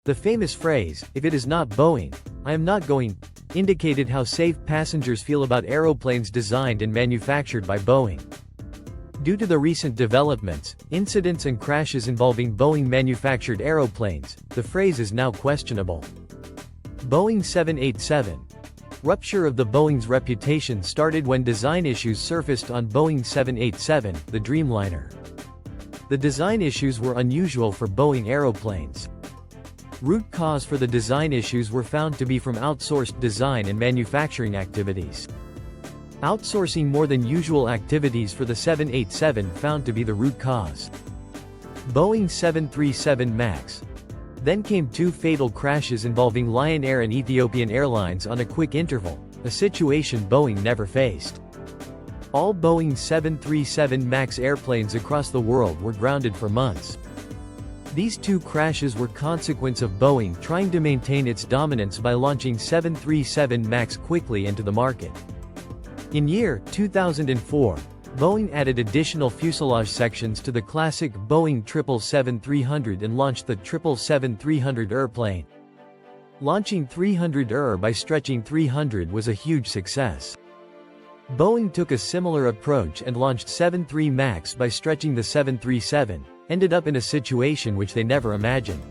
The famous phrase, "If it is not Boeing, I am not going," indicated how safe passengers feel about aeroplanes designed and manufactured by Boeing. Due to the recent developments, incidents and crashes involving Boeing-manufactured aeroplanes, the phrase is now questionable. Boeing 787. Rupture of the Boeing's reputation started when design issues surfaced on Boeing 787, the Dreamliner. The design issues were unusual for Boeing aeroplanes. Root cause for the design issues were found to be from outsourced design and manufacturing activities. Outsourcing more than usual activities for the 787 found to be the root cause. Boeing 737 MAX. Then came two fatal crashes involving Lion Air and Ethiopian Airlines on a quick interval, a situation Boeing never faced. All Boeing 737 MAX airplanes across the world were grounded for months. These two crashes were consequence of Boeing trying to maintain its dominance by launching 737 MAX quickly into the market. In year 2004, Boeing added additional fuselage sections to the classic Boeing 777-300 and launched the 777-300ER plane. Launching 300ER by stretching 300 was a huge success. Boeing took a similar approach and launched 73 MAX by stretching the 737, ended up in a situation which they never imagined.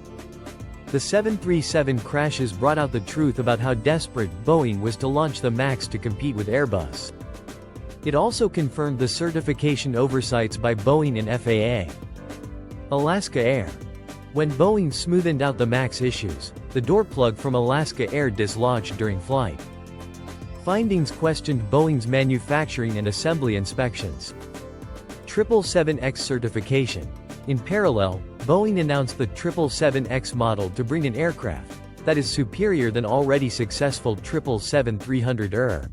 The 737 crashes brought out the truth about how desperate Boeing was to launch the MAX to compete with Airbus. It also confirmed the certification oversights by Boeing and FAA. Alaska Air. When Boeing smoothed out the MAX issues, the door plug from Alaska Air dislodged during flight. Findings questioned Boeing's manufacturing and assembly inspections. 777X certification. In parallel, Boeing announced the 777X model to bring an aircraft that is superior than already successful 777-300ER.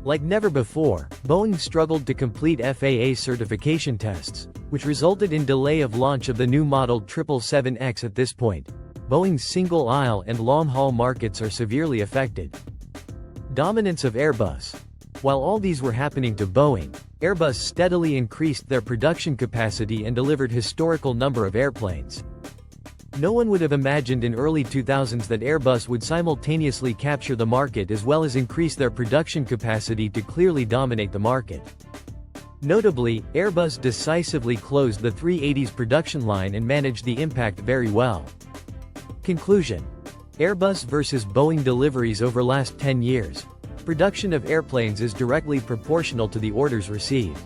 Like never before, Boeing struggled to complete FAA certification tests, which resulted in delay of launch of the new model 777X. At this point, Boeing's single-aisle and long-haul markets are severely affected. Dominance of Airbus. While all these were happening to Boeing, Airbus steadily increased their production capacity and delivered historical number of airplanes. No one would have imagined in early 2000s that Airbus would simultaneously capture the market as well as increase their production capacity to clearly dominate the market. Notably, Airbus decisively closed the 380's production line and managed the impact very well. Conclusion. Airbus versus Boeing deliveries over last 10 years. Production of airplanes is directly proportional to the orders received.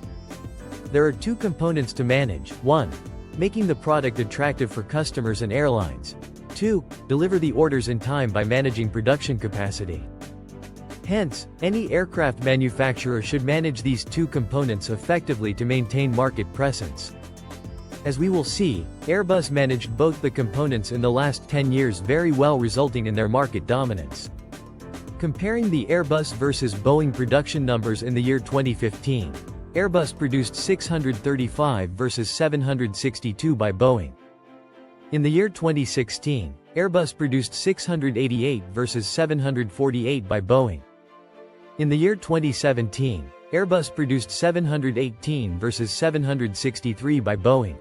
There are two components to manage: 1. Making the product attractive for customers and airlines. 2. Deliver the orders in time by managing production capacity. Hence, any aircraft manufacturer should manage these two components effectively to maintain market presence. As we will see, Airbus managed both the components in the last 10 years very well, resulting in their market dominance. Comparing the Airbus versus Boeing production numbers in the year 2015, Airbus produced 635 versus 762 by Boeing. In the year 2016, Airbus produced 688 versus 748 by Boeing. In the year 2017, Airbus produced 718 versus 763 by Boeing.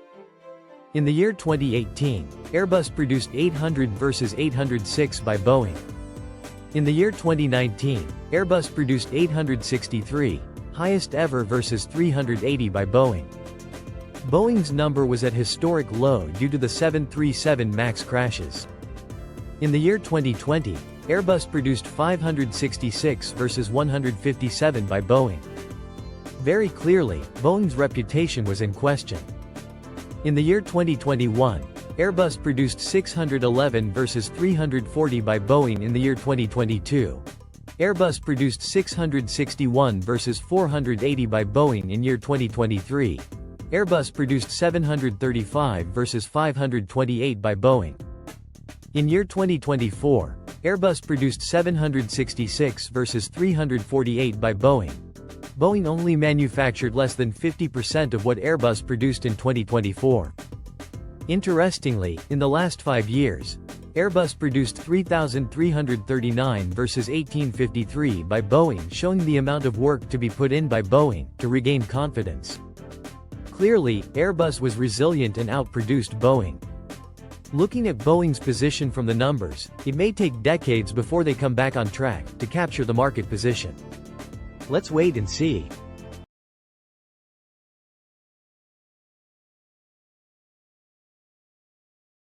In the year 2018, Airbus produced 800 versus 806 by Boeing. In the year 2019, Airbus produced 863, highest ever, versus 380 by Boeing. Boeing's number was at historic low due to the 737 MAX crashes. In the year 2020, Airbus produced 566 versus 157 by Boeing. Very clearly, Boeing's reputation was in question. In the year 2021, Airbus produced 611 versus 340 by Boeing. In the year 2022, Airbus produced 661 versus 480 by Boeing. In year 2023, Airbus produced 735 versus 528 by Boeing. In year 2024, Airbus produced 766 versus 348 by Boeing. Boeing only manufactured less than 50% of what Airbus produced in 2024. Interestingly, in the last 5 years, Airbus produced 3,339 versus 1,853 by Boeing, showing the amount of work to be put in by Boeing to regain confidence. Clearly, Airbus was resilient and outproduced Boeing. Looking at Boeing's position from the numbers, it may take decades before they come back on track to capture the market position. Let's wait and see.